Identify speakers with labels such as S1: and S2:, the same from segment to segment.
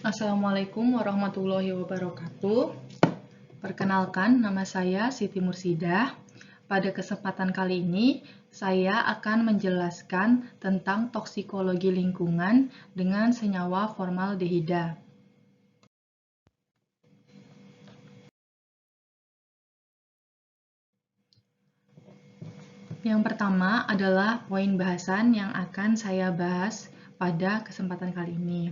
S1: Assalamualaikum warahmatullahi wabarakatuh. Perkenalkan, nama saya Siti Mursidah. Pada kesempatan kali ini, saya akan menjelaskan tentang toksikologi lingkungan dengan senyawa formaldehida. Yang pertama adalah poin bahasan yang akan saya bahas pada kesempatan kali ini.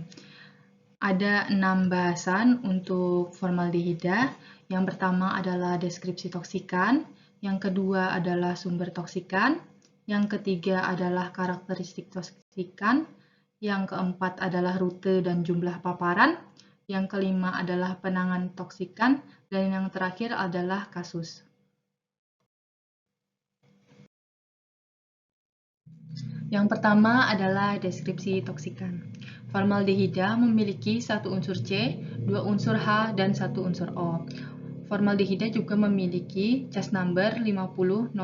S1: Ada 6 bahasan untuk formaldehida. Yang pertama adalah deskripsi toksikan, yang kedua adalah sumber toksikan, yang ketiga adalah karakteristik toksikan, yang keempat adalah rute dan jumlah paparan, yang kelima adalah penanganan toksikan, dan yang terakhir adalah kasus. Yang pertama adalah deskripsi toksikan. Formaldehida memiliki satu unsur C, dua unsur H, dan satu unsur O. Formaldehida juga memiliki CAS number 50000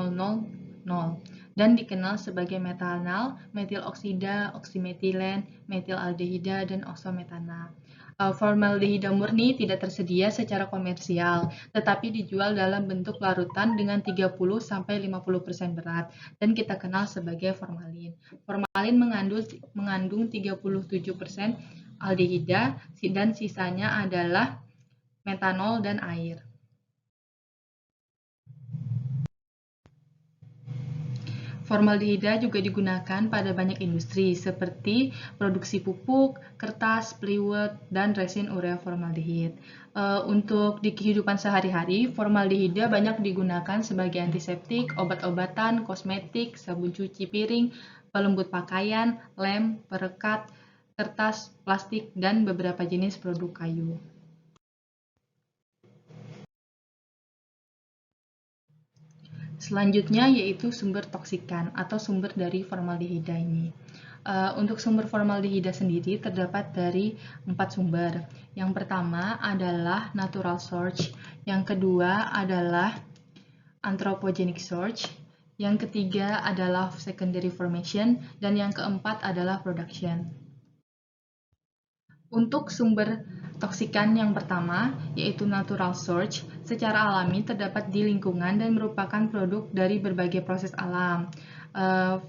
S1: dan dikenal sebagai metanal, metil oksida, oksimetilen, metilaldehida, dan oksometana. Formaldehida murni tidak tersedia secara komersial, tetapi dijual dalam bentuk larutan dengan 30-50% berat, dan kita kenal sebagai formalin. Formalin mengandung 37% aldehida, dan sisanya adalah metanol dan air. Formaldehida juga digunakan pada banyak industri seperti produksi pupuk, kertas, plywood, dan resin urea formaldehid. Untuk di kehidupan sehari-hari, formaldehida banyak digunakan sebagai antiseptik, obat-obatan, kosmetik, sabun cuci piring, pelembut pakaian, lem, perekat, kertas, plastik, dan beberapa jenis produk kayu. Selanjutnya yaitu sumber toksikan atau sumber dari formaldehida ini. Untuk sumber formaldehida sendiri terdapat dari 4 sumber. Yang pertama adalah natural source, yang kedua adalah anthropogenic source, yang ketiga adalah secondary formation, dan yang keempat adalah production. Untuk sumber toksikan yang pertama, yaitu natural source, secara alami terdapat di lingkungan dan merupakan produk dari berbagai proses alam.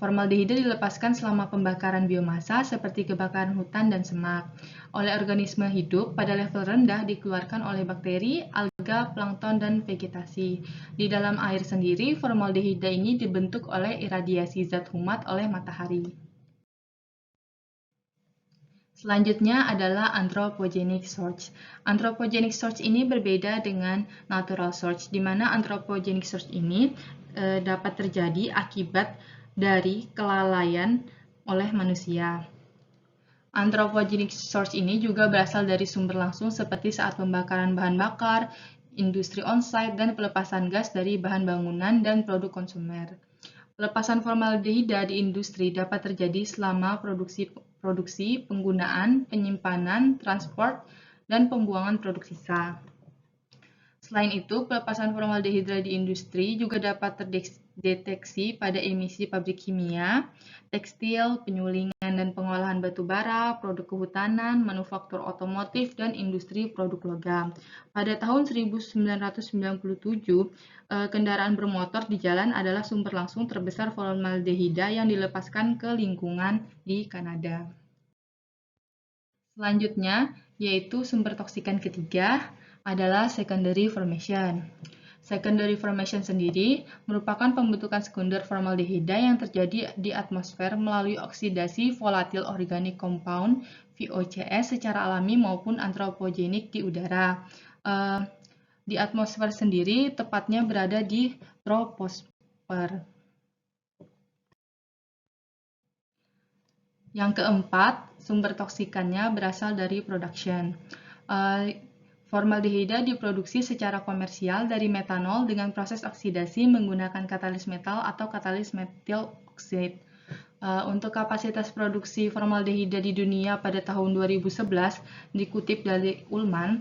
S1: Formaldehida dilepaskan selama pembakaran biomasa seperti kebakaran hutan dan semak. Oleh organisme hidup, pada level rendah dikeluarkan oleh bakteri, alga, plankton, dan vegetasi. Di dalam air sendiri, formaldehida ini dibentuk oleh iradiasi zat humat oleh matahari. Selanjutnya adalah anthropogenic source. Anthropogenic source ini berbeda dengan natural source, di mana anthropogenic source ini dapat terjadi akibat dari kelalaian oleh manusia. Anthropogenic source ini juga berasal dari sumber langsung seperti saat pembakaran bahan bakar, industri on-site, dan pelepasan gas dari bahan bangunan dan produk konsumer. Pelepasan formaldehida di industri dapat terjadi selama produksi, penggunaan, penyimpanan, transport, dan pembuangan produk sisa. Selain itu, pelepasan formaldehida di industri juga dapat terdeteksi pada emisi pabrik kimia, tekstil, penyulingan dan pengolahan batu bara, produk kehutanan, manufaktur otomotif, dan industri produk logam. Pada tahun 1997, kendaraan bermotor di jalan adalah sumber langsung terbesar formaldehida yang dilepaskan ke lingkungan di Kanada. Selanjutnya, yaitu sumber toksikan ketiga adalah secondary formation. Secondary formation sendiri merupakan pembentukan sekunder formaldehida yang terjadi di atmosfer melalui oksidasi volatile organic compound VOCs secara alami maupun antropogenik di udara. Di atmosfer sendiri tepatnya berada di troposfer. Yang keempat, sumber toksikannya berasal dari production. Formaldehida diproduksi secara komersial dari metanol dengan proses oksidasi menggunakan katalis metal atau katalis metil oxide. Untuk kapasitas produksi formaldehida di dunia pada tahun 2011 dikutip dari Ullman,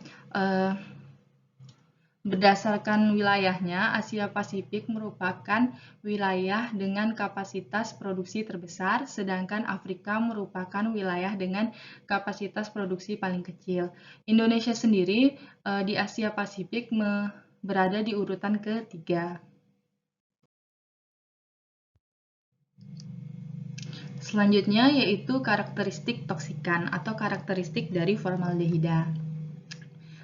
S1: Berdasarkan wilayahnya, Asia Pasifik merupakan wilayah dengan kapasitas produksi terbesar, sedangkan Afrika merupakan wilayah dengan kapasitas produksi paling kecil. Indonesia sendiri di Asia Pasifik berada di urutan ketiga. Selanjutnya yaitu karakteristik toksikan atau karakteristik dari formaldehida.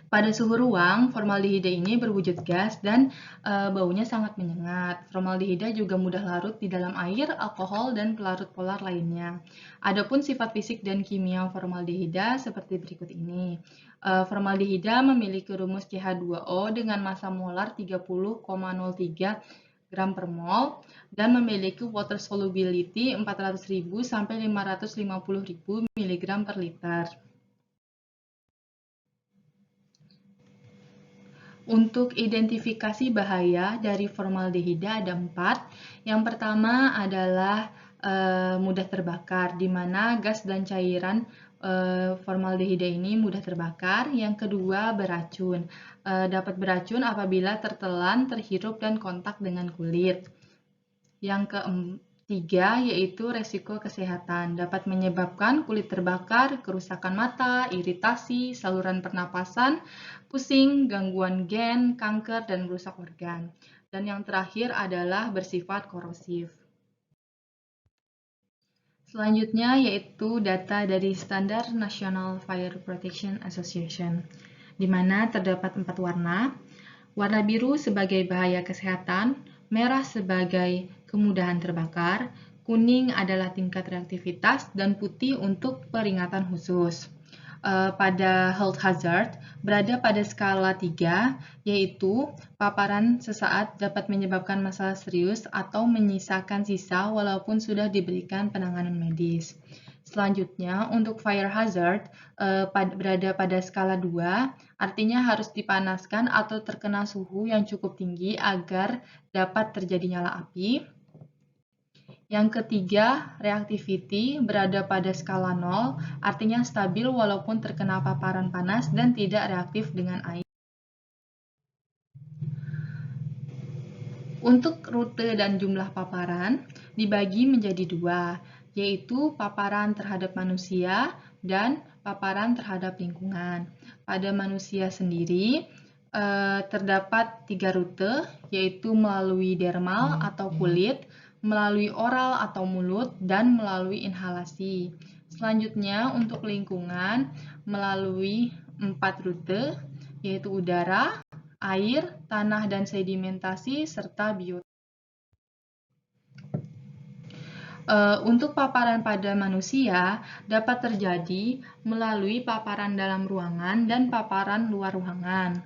S1: Pada suhu ruang, formaldehida ini berwujud gas dan baunya sangat menyengat. Formaldehida juga mudah larut di dalam air, alkohol, dan pelarut polar lainnya. Adapun sifat fisik dan kimia formaldehida seperti berikut ini. Formaldehida memiliki rumus CH2O dengan massa molar 30,03 gram per mol dan memiliki water solubility 400.000 sampai 550.000 mg per liter. Untuk identifikasi bahaya dari formaldehida ada 4. Yang pertama adalah mudah terbakar, di mana gas dan cairan formaldehida ini mudah terbakar. Yang kedua, beracun. Dapat beracun apabila tertelan, terhirup, dan kontak dengan kulit. Yang ketiga, yaitu resiko kesehatan. Dapat menyebabkan kulit terbakar, kerusakan mata, iritasi, saluran pernapasan, pusing, gangguan gen, kanker, dan merusak organ. Dan yang terakhir adalah bersifat korosif. Selanjutnya yaitu data dari Standar National Fire Protection Association, di mana terdapat 4 warna. Warna biru sebagai bahaya kesehatan, merah sebagai kemudahan terbakar, kuning adalah tingkat reaktivitas, dan putih untuk peringatan khusus. Pada health hazard berada pada skala 3, yaitu paparan sesaat dapat menyebabkan masalah serius atau menyisakan sisa walaupun sudah diberikan penanganan medis. Selanjutnya, untuk fire hazard berada pada skala 2, artinya harus dipanaskan atau terkena suhu yang cukup tinggi agar dapat terjadi nyala api. Yang ketiga, reactivity berada pada skala 0, artinya stabil walaupun terkena paparan panas dan tidak reaktif dengan air. Untuk rute dan jumlah paparan dibagi menjadi 2, yaitu paparan terhadap manusia dan paparan terhadap lingkungan. Pada manusia sendiri, terdapat 3 rute, yaitu melalui dermal atau kulit, melalui oral atau mulut, dan melalui inhalasi. Selanjutnya, untuk lingkungan, melalui 4 rute, yaitu udara, air, tanah dan sedimentasi, serta biota. Untuk paparan pada manusia dapat terjadi melalui paparan dalam ruangan dan paparan luar ruangan.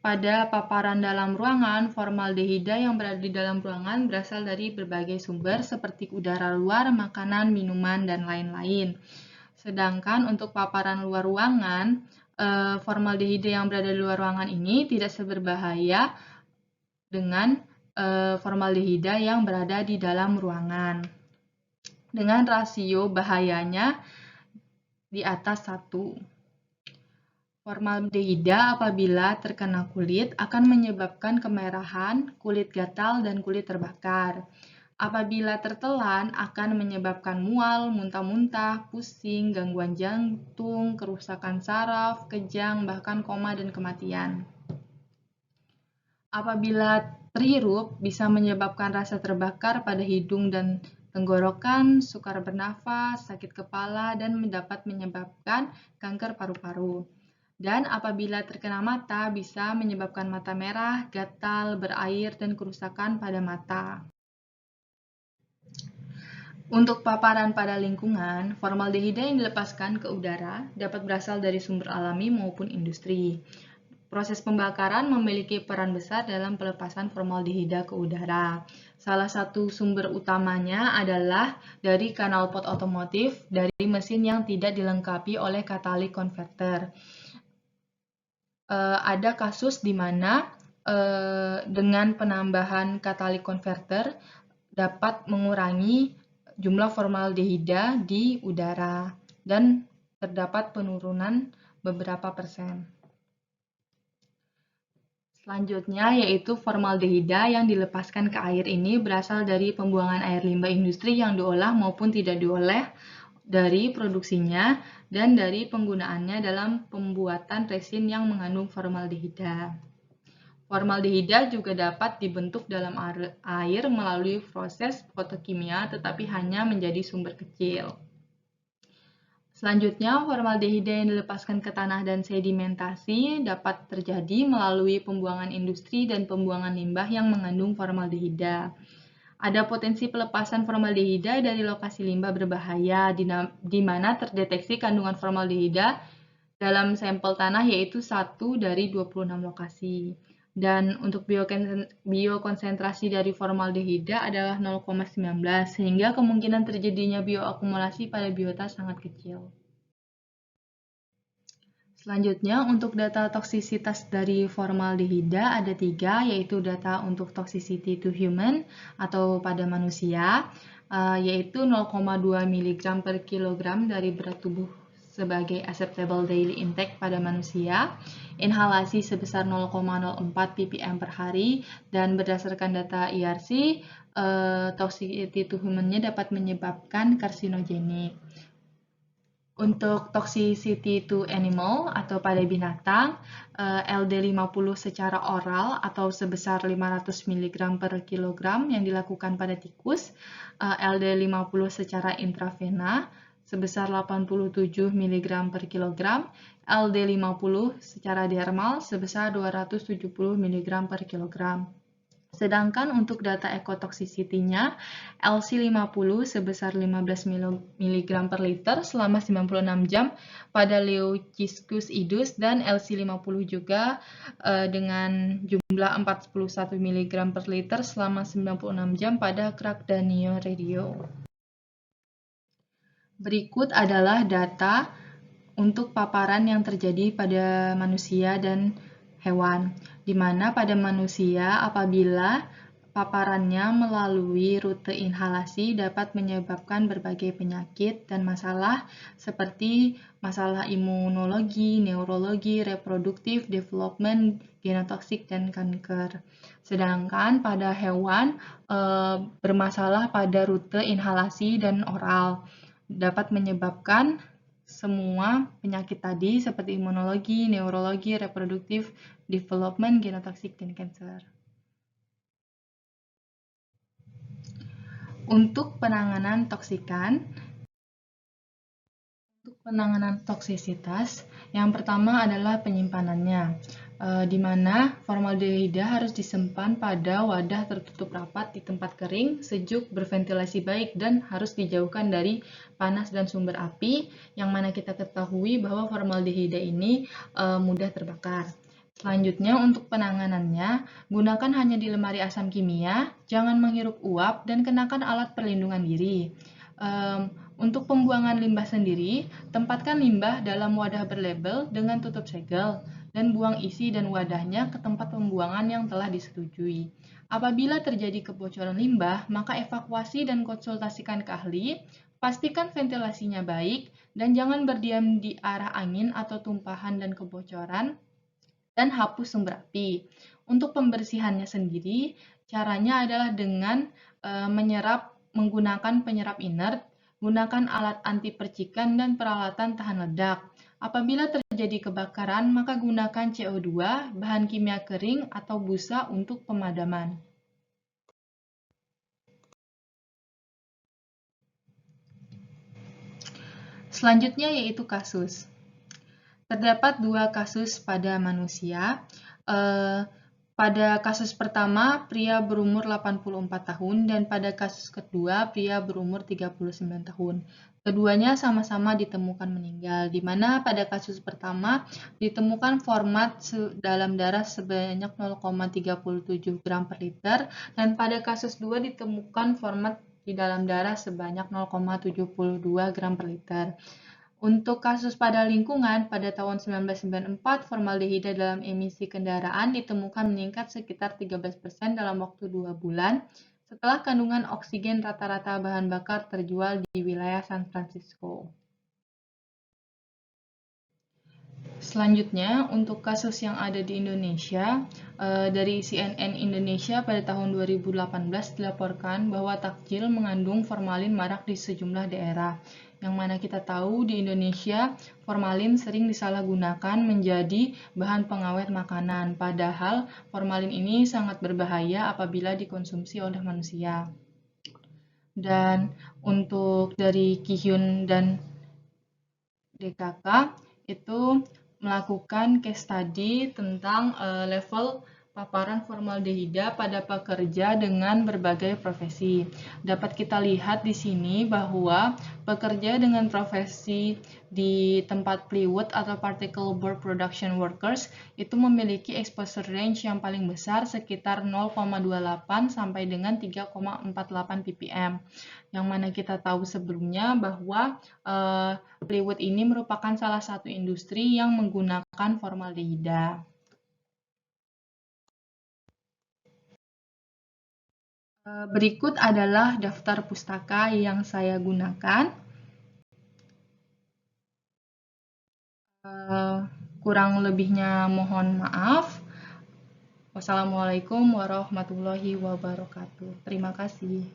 S1: Pada paparan dalam ruangan, formaldehida yang berada di dalam ruangan berasal dari berbagai sumber seperti udara luar, makanan, minuman, dan lain-lain. Sedangkan untuk paparan luar ruangan, formaldehida yang berada di luar ruangan ini tidak seberbahaya dengan formaldehida yang berada di dalam ruangan, dengan rasio bahayanya di atas 1. Formaldehida apabila terkena kulit akan menyebabkan kemerahan, kulit gatal, dan kulit terbakar. Apabila tertelan akan menyebabkan mual, muntah-muntah, pusing, gangguan jantung, kerusakan saraf, kejang, bahkan koma dan kematian. Apabila terhirup bisa menyebabkan rasa terbakar pada hidung dan tenggorokan, sukar bernafas, sakit kepala, dan dapat menyebabkan kanker paru-paru. Dan apabila terkena mata, bisa menyebabkan mata merah, gatal, berair, dan kerusakan pada mata. Untuk paparan pada lingkungan, formaldehida yang dilepaskan ke udara dapat berasal dari sumber alami maupun industri. Proses pembakaran memiliki peran besar dalam pelepasan formaldehida ke udara. Salah satu sumber utamanya adalah dari knalpot otomotif dari mesin yang tidak dilengkapi oleh catalytic converter. Ada kasus di mana dengan penambahan catalytic converter dapat mengurangi jumlah formaldehida di udara dan terdapat penurunan beberapa persen. Selanjutnya yaitu formaldehida yang dilepaskan ke air ini berasal dari pembuangan air limbah industri yang diolah maupun tidak diolah, dari produksinya, dan dari penggunaannya dalam pembuatan resin yang mengandung formaldehida. Formaldehida juga dapat dibentuk dalam air melalui proses fotokimia, tetapi hanya menjadi sumber kecil. Selanjutnya, formaldehida yang dilepaskan ke tanah dan sedimentasi dapat terjadi melalui pembuangan industri dan pembuangan limbah yang mengandung formaldehida. Ada potensi pelepasan formaldehida dari lokasi limbah berbahaya di mana terdeteksi kandungan formaldehida dalam sampel tanah yaitu 1 dari 26 lokasi. Dan untuk biokonsentrasi dari formaldehida adalah 0,19 sehingga kemungkinan terjadinya bioakumulasi pada biota sangat kecil. Selanjutnya, untuk data toksisitas dari formaldehida ada 3, yaitu data untuk toxicity to human atau pada manusia, yaitu 0,2 mg per kilogram dari berat tubuh sebagai acceptable daily intake pada manusia, inhalasi sebesar 0,04 ppm per hari, dan berdasarkan data IRC, toxicity to human-nya dapat menyebabkan karsinogenik. Untuk toxicity to animal atau pada binatang, LD50 secara oral atau sebesar 500 mg per kilogram yang dilakukan pada tikus, LD50 secara intravena sebesar 87 mg per kilogram, LD50 secara dermal sebesar 270 mg per kilogram. Sedangkan untuk data ekotoxicity-nya, LC50 sebesar 15 mg per liter selama 96 jam pada Leuciscus idus dan LC50 juga dengan jumlah 41 mg per liter selama 96 jam pada Cracdanio radio. Berikut adalah data untuk paparan yang terjadi pada manusia dan hewan, di mana pada manusia apabila paparannya melalui rute inhalasi dapat menyebabkan berbagai penyakit dan masalah seperti masalah imunologi, neurologi, reproduktif, development, genotoksik, dan kanker. Sedangkan pada hewan bermasalah pada rute inhalasi dan oral dapat menyebabkan semua penyakit tadi seperti imunologi, neurologi, reproduktif, development, genotoksik, dan kanker. Untuk penanganan toksisitas, yang pertama adalah penyimpanannya, di mana formaldehida harus disimpan pada wadah tertutup rapat di tempat kering, sejuk, berventilasi baik, dan harus dijauhkan dari panas dan sumber api, yang mana kita ketahui bahwa formaldehida ini mudah terbakar. Selanjutnya, untuk penanganannya, gunakan hanya di lemari asam kimia, jangan menghirup uap, dan kenakan alat perlindungan diri. Untuk pembuangan limbah sendiri, tempatkan limbah dalam wadah berlabel dengan tutup segel, dan buang isi dan wadahnya ke tempat pembuangan yang telah disetujui. Apabila terjadi kebocoran limbah, maka evakuasi dan konsultasikan ke ahli, pastikan ventilasinya baik, dan jangan berdiam di arah angin atau tumpahan dan kebocoran, dan hapus sumber api. Untuk pembersihannya sendiri, caranya adalah dengan menggunakan penyerap inert, gunakan alat anti percikan dan peralatan tahan ledak. Apabila terjadi kebakaran, maka gunakan CO2, bahan kimia kering, atau busa untuk pemadaman. Selanjutnya yaitu kasus. Terdapat 2 kasus pada manusia. Pada kasus pertama, pria berumur 84 tahun dan pada kasus kedua, pria berumur 39 tahun. Keduanya sama-sama ditemukan meninggal, di mana pada kasus pertama ditemukan format dalam darah sebanyak 0,37 gram per liter, dan pada kasus 2 ditemukan format di dalam darah sebanyak 0,72 gram per liter. Untuk kasus pada lingkungan, pada tahun 1994, formaldehida dalam emisi kendaraan ditemukan meningkat sekitar 13% dalam waktu 2 bulan setelah kandungan oksigen rata-rata bahan bakar terjual di wilayah San Francisco. Selanjutnya, untuk kasus yang ada di Indonesia, dari CNN Indonesia pada tahun 2018 dilaporkan bahwa takjil mengandung formalin marak di sejumlah daerah. Yang mana kita tahu di Indonesia, formalin sering disalahgunakan menjadi bahan pengawet makanan, padahal formalin ini sangat berbahaya apabila dikonsumsi oleh manusia. Dan untuk dari Kihyun dan DKK itu melakukan case study tentang level paparan formaldehida pada pekerja dengan berbagai profesi. Dapat kita lihat di sini bahwa pekerja dengan profesi di tempat plywood atau particle board production workers itu memiliki exposure range yang paling besar sekitar 0,28 sampai dengan 3,48 ppm. Yang mana kita tahu sebelumnya bahwa plywood ini merupakan salah satu industri yang menggunakan formaldehida. Berikut adalah daftar pustaka yang saya gunakan. Kurang lebihnya mohon maaf. Wassalamualaikum warahmatullahi wabarakatuh. Terima kasih.